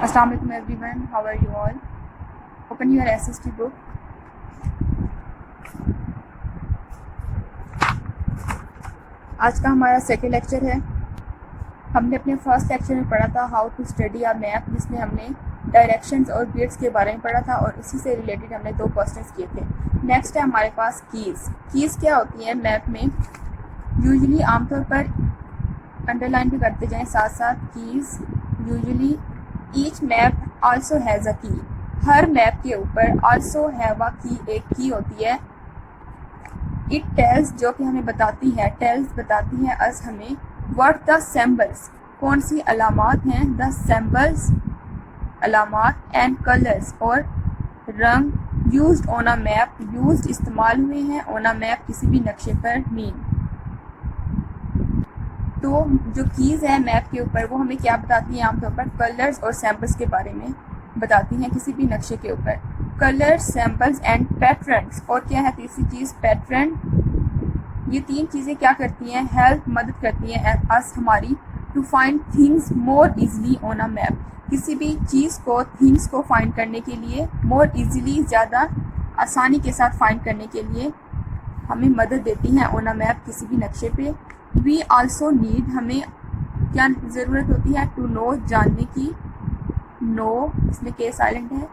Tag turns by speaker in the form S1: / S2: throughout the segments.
S1: Assalamu alaikum everyone, how are you all? Open your SST book. आज का हमारा second lecture है। हमने अपने फर्स्ट लेक्चर में पढ़ा था how to study a map, जिसमें हमने डायरेक्शंस और ग्रिड्स के बारे में पढ़ा था और उसी से रिलेटेड हमने 2 क्वेश्चंस किए थे। नेक्स्ट है हमारे पास कीज़ क्या होती हैं मैप में। यूजुअली आमतौर पर अंडरलाइन भी करते जाएं साथ साथ keys. Usually each map also has a की, हर मैप के ऊपर आल्सो हैव अ की, एक की होती है। इट टेल्स, जो कि हमें बताती है, टेल्स बताती है अस हमें, व्हाट द सिंबल्स, कौन सी अलामात हैं, द सिंबल्स अलामात, एंड कलर्स और रंग, used on a map, used इस्तेमाल हुए हैं, ऑन अ मैप किसी भी नक्शे पर, मीन। तो जो कीज़ है मैप के ऊपर वो हमें क्या बताती हैं, आमतौर पर कलर्स और सैम्पल्स के बारे में बताती हैं किसी भी नक्शे के ऊपर। कलर्स, सैम्पल्स एंड पैटर्न्स, और क्या है तीसरी चीज़, पैटर्न। ये 3 चीज़ें क्या करती हैं, हेल्प, मदद करती हैं अस हमारी, to find things more easily on a map, किसी भी चीज़ को, थिंग्स को फाइंड करने के लिए, मोर इजीली, ज़्यादा आसानी के साथ फाइंड करने के लिए हमें मदद देती हैं ऑन अ मैप किसी भी नक्शे पे। वी आल्सो नीड, हमें क्या ज़रूरत होती है, टू नो, जानने की, नो इसमें के साइलेंट है,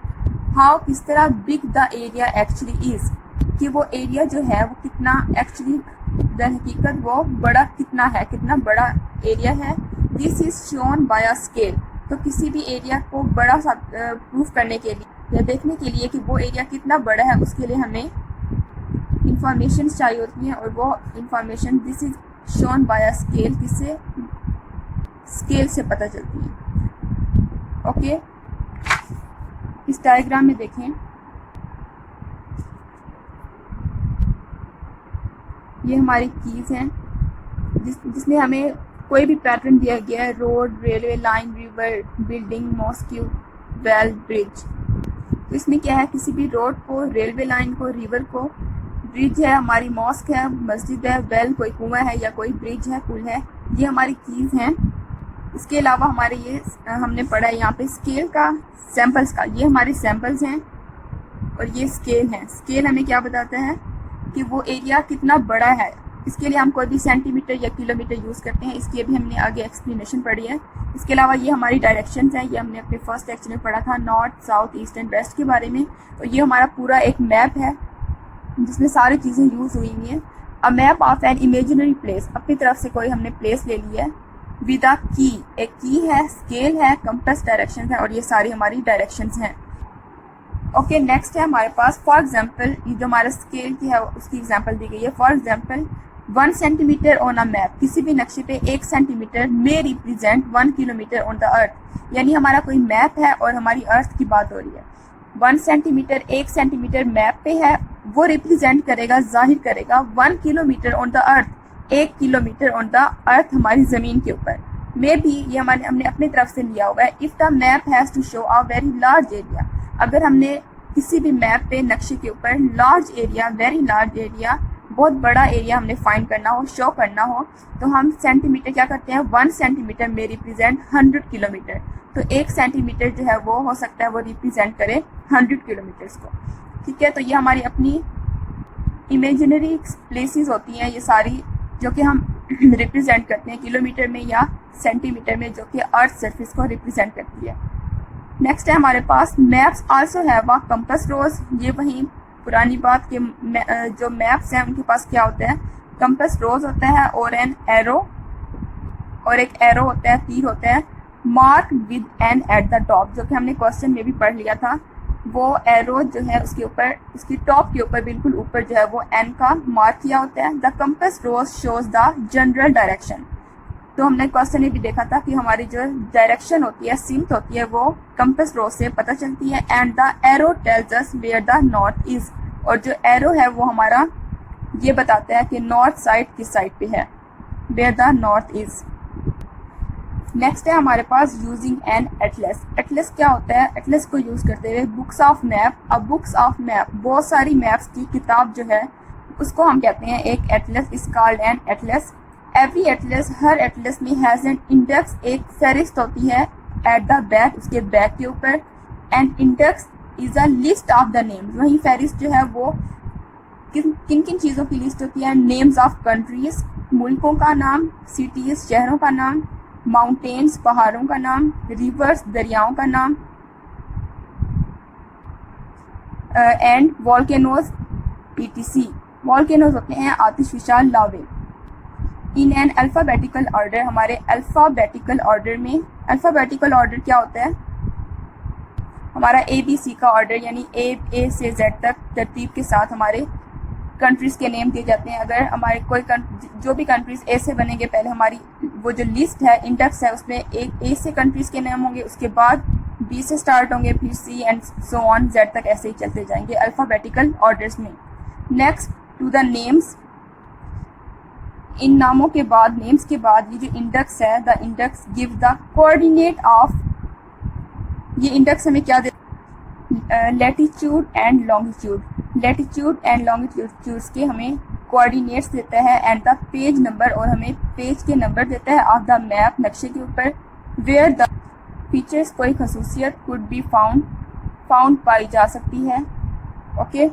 S1: हाउ, किस तरह, big the area actually is, कि वो एरिया जो है वो कितना एक्चुअली द हकीकत वो बड़ा कितना है, कितना बड़ा एरिया है। This is shown by a scale, तो किसी भी एरिया को बड़ा सा प्रूफ करने के लिए या देखने के लिए कि वो एरिया कितना बड़ा है, उसके लिए हमें इंफॉर्मेशन चाहिए होती हैं, और वो information this is shown by a scale, किससे, स्केल से पता चलती है। ओके, इस डायग्राम में देखें, ये हमारी कीज़ हैं जिसमें हमें कोई भी पैटर्न दिया गया है, road, railway line, river, building, mosque, well, bridge. तो इसमें क्या है, किसी भी रोड को, रेलवे लाइन को, रिवर को, ब्रिज है, हमारी मॉस्क है, मस्जिद है, वेल कोई कुआं है या कोई ब्रिज है, पुल है, ये हमारी कीज़ हैं। इसके अलावा हमारे ये हमने पढ़ा है यहाँ पे स्केल का, सैम्पल्स का, ये हमारे सैम्पल्स हैं और ये स्केल हैं। स्केल हमें क्या बताता है कि वो एरिया कितना बड़ा है। इसके लिए हम कोई भी सेंटीमीटर या किलोमीटर यूज़ करते हैं, इसकी भी हमने आगे एक्सप्लेनेशन पढ़ी है। इसके अलावा ये हमारी डायरेक्शंस हैं, ये हमने अपने फर्स्ट लेक्चर में पढ़ा था, north, south, east and west के बारे में। तो ये हमारा पूरा एक मैप है जिसमें सारी चीज़ें यूज़ हुई हुई हैं। A map of an imaginary place, अपनी तरफ से कोई हमने प्लेस ले ली है। विद अ की, एक की है, स्केल है, कंपास डायरेक्शंस है, और ये सारी हमारी डायरेक्शंस हैं। ओके, नेक्स्ट है हमारे पास, फॉर एग्जांपल, ये जो हमारा स्केल की है उसकी एग्जांपल दी गई है। For example 1 centimetre on a map, किसी भी नक्शे पे 1 सेंटीमीटर में represent 1 kilometre on the earth. यानी हमारा कोई मैप है और हमारी अर्थ की बात हो रही है। 1 सेंटीमीटर, 1 सेंटीमीटर मैप पे है, वो रिप्रेजेंट करेगा, जाहिर करेगा 1 kilometre on the earth, 1 kilometre on the earth, हमारी ज़मीन के ऊपर। मे भी ये हमने अपनी तरफ से लिया हुआ है। If the map has to show a very large area, अगर हमने किसी भी मैप पे, नक्शे के ऊपर large area, very large area, बहुत बड़ा एरिया हमने फाइंड करना हो, शो करना हो, तो हम सेंटीमीटर क्या करते हैं, 1 सेंटीमीटर में रिप्रेजेंट 100 किलोमीटर। तो 1 सेंटीमीटर जो है वो हो सकता है वो रिप्रेजेंट करे 100 किलोमीटर्स को। ठीक है, तो ये हमारी अपनी इमेजिनरी प्लेसेस होती हैं ये सारी, जो कि हम रिप्रेजेंट करते हैं किलोमीटर में या सेंटीमीटर में, जो कि अर्थ सरफेस को रिप्रेजेंट करती है। नेक्स्ट है हमारे पास, maps also have a compass rose. ये वही पुरानी बात के जो मैप्स हैं उनके पास क्या होता है, कंपास रोज होता है, और एन एरो, और एक एरो होता है, तीर होता है, mark with N at the top, जो कि हमने क्वेश्चन में भी पढ़ लिया था। वो एरो जो है उसके ऊपर, उसकी टॉप के ऊपर बिल्कुल ऊपर जो है वो एन का मार्क किया होता है। The compass rose shows the general direction. तो हमने क्वेश्चन में भी देखा था कि हमारी जो डायरेक्शन होती है, सिम्त होती है, वो कंपास रोज से पता चलती है। And the arrow tells us where the north is, और जो एरो है वो हमारा ये बताता है कि नॉर्थ साइड किस साइड पे है, where the north is. Next है हमारे पास यूजिंग एन एटलस। एटलस क्या होता है, एटलस को यूज़ करते हुए बुक्स ऑफ मैप। अब बुक्स ऑफ मैप, बहुत सारी मैप्स की किताब जो है उसको हम कहते हैं एक Atlas, is called an Atlas. Every Atlas, her Atlas में हैज़ एन इंडेक्स, एक फहरिस्त होती है एट द बैक, उसके बैक के ऊपर। And index is a list of the names, वहीं फहरिस्त जो है वो किन किन चीज़ों की लिस्ट होती है? नेम्स ऑफ कंट्रीज, मुल्कों का नाम, सिटीज़ शहरों का नाम, माउंटेन्स पहाड़ों का नाम, रिवर्स दरियाओं का नाम, एंड वॉल्केनोज पीटीसी। वॉल्केनोज होते हैं आतिशफिशा लावे। इन एन अल्फ़ाबेटिकल ऑर्डर, हमारे अल्फ़ाबेटिकल ऑर्डर में, अल्फ़ाबेटिकल ऑर्डर क्या होता है? हमारा ABC का ऑर्डर, यानी A से Z तक तरतीब के साथ हमारे कंट्रीज़ के नेम दिए जाते हैं। अगर हमारे कोई जो भी कंट्रीज़ A से बनेंगे, पहले हमारी वो जो लिस्ट है, इंडेक्स है, उसमें एक A से कंट्रीज़ के नेम होंगे, उसके बाद B से स्टार्ट होंगे, फिर C and so on Z तक, ऐसे ही चलते जाएंगे अल्फ़ाबेटिकल ऑर्डर्स में। नेक्स्ट टू द नेम्स, इन नामों के बाद, नेम्स के बाद ये जो इंडेक्स है, the index give the coordinate of, ये इंडेक्स हमें क्या देता है? Latitude and longitude. Latitude and longitudes के हमें कोऑर्डिनेट्स देता है, एंड द पेज नंबर, और हमें पेज के नंबर देता है ऑफ द मैप, नक्शे के ऊपर। वेयर द फीचर्स, कोई खसूसियत, कुड बी फाउंड पाई जा सकती है। ओके,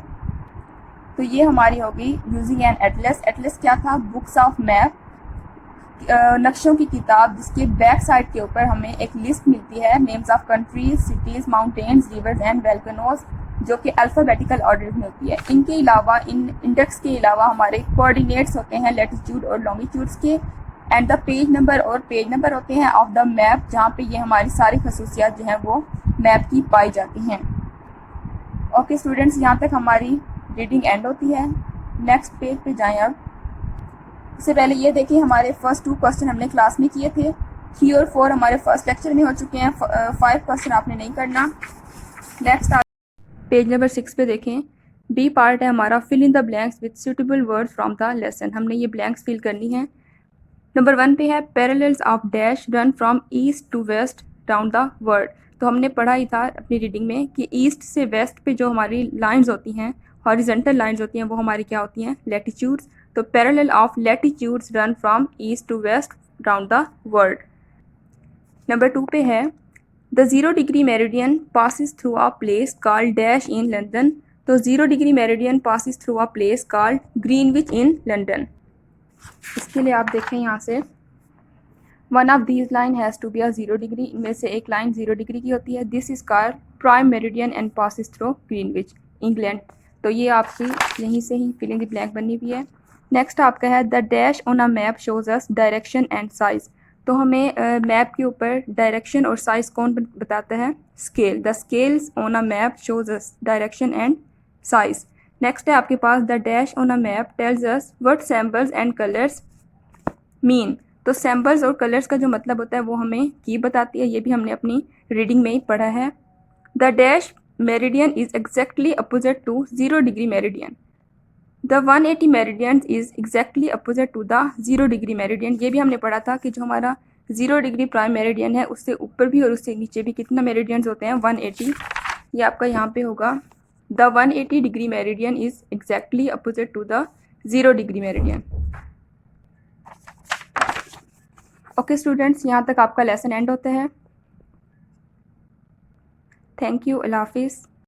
S1: तो ये हमारी होगी यूजिंग एन एटलस। एटलस क्या था? बुक्स ऑफ मैप, नक्शों की किताब, जिसके बैक साइड के ऊपर हमें एक लिस्ट मिलती है, names of countries, cities, mountains, reverse and volcanoes, जो कि अल्फ़ाबेटिकल ऑर्डर में होती है। इनके अलावा, इन इंडेक्स के अलावा हमारे कोऑर्डिनेट्स होते हैं लैटिट्यूड और लॉन्गिट्यूड्स के, एंड द पेज नंबर, और पेज नंबर होते हैं ऑफ द मैप, जहाँ पे ये हमारी सारी खसूसियात जो हैं वो मैप की पाई जाती हैं। ओके स्टूडेंट्स, यहाँ तक हमारी रीडिंग एंड होती है। नेक्स्ट पेज पे जाएं। अब इससे पहले ये देखिए, हमारे फर्स्ट 2 क्वेश्चन हमने क्लास में किए थे, 3 और 4 हमारे फर्स्ट लेक्चर में हो चुके हैं। 5 क्वेश्चन आपने नहीं करना। नेक्स्ट पेज नंबर 6 पे देखें। बी पार्ट है हमारा, fill in the blanks with suitable words from the lesson. हमने ये ब्लैंक्स फिल करनी है। नंबर 1 पे है parallels of dash run from east to west down the world. तो हमने पढ़ा ही था अपनी रीडिंग में कि ईस्ट से वेस्ट पे जो हमारी लाइंस होती हैं, हॉरिजॉन्टल लाइंस होती हैं, वो हमारी क्या होती हैं? लैटिट्यूड्स। तो parallel of latitudes run from east to west down the world. Number 2 पे है the 0 degree meridian passes through a place called dash in London. तो 0 degree meridian passes through a place called Greenwich in London. इसके लिए आप देखें यहाँ से, one of these line has to be a 0 degree, इनमें से एक लाइन 0 डिग्री की होती है। This is called prime meridian and passes through Greenwich England. तो ये आपकी यहीं से ही फिलिंग द ब्लैंक बनी हुई है। नेक्स्ट आपका है the dash on a map shows us direction and size. तो हमें मैप के ऊपर डायरेक्शन और साइज कौन बताता है? Scale. The scales on a map shows us direction and size. Next है आपके पास the dash on a map tells us what symbols and colours mean. तो सिंबल्स और कलर्स का जो मतलब होता है वो हमें की बताती है, ये भी हमने अपनी रीडिंग में ही पढ़ा है। The dash meridian is exactly opposite to 0 degree meridian. The 180 meridian is exactly opposite to the 0 degree meridian. ये भी हमने पढ़ा था कि जो हमारा 0 डिग्री प्राइम मेरिडियन है, उससे ऊपर भी और उससे नीचे भी कितना मेरिडियंस होते हैं? 180। ये आपका यहाँ पे होगा, the 180 degree meridian is exactly opposite to the 0 degree meridian. Okay students, यहाँ तक आपका लेसन एंड होता है। थैंक यू, अल्लाह हाफिज़।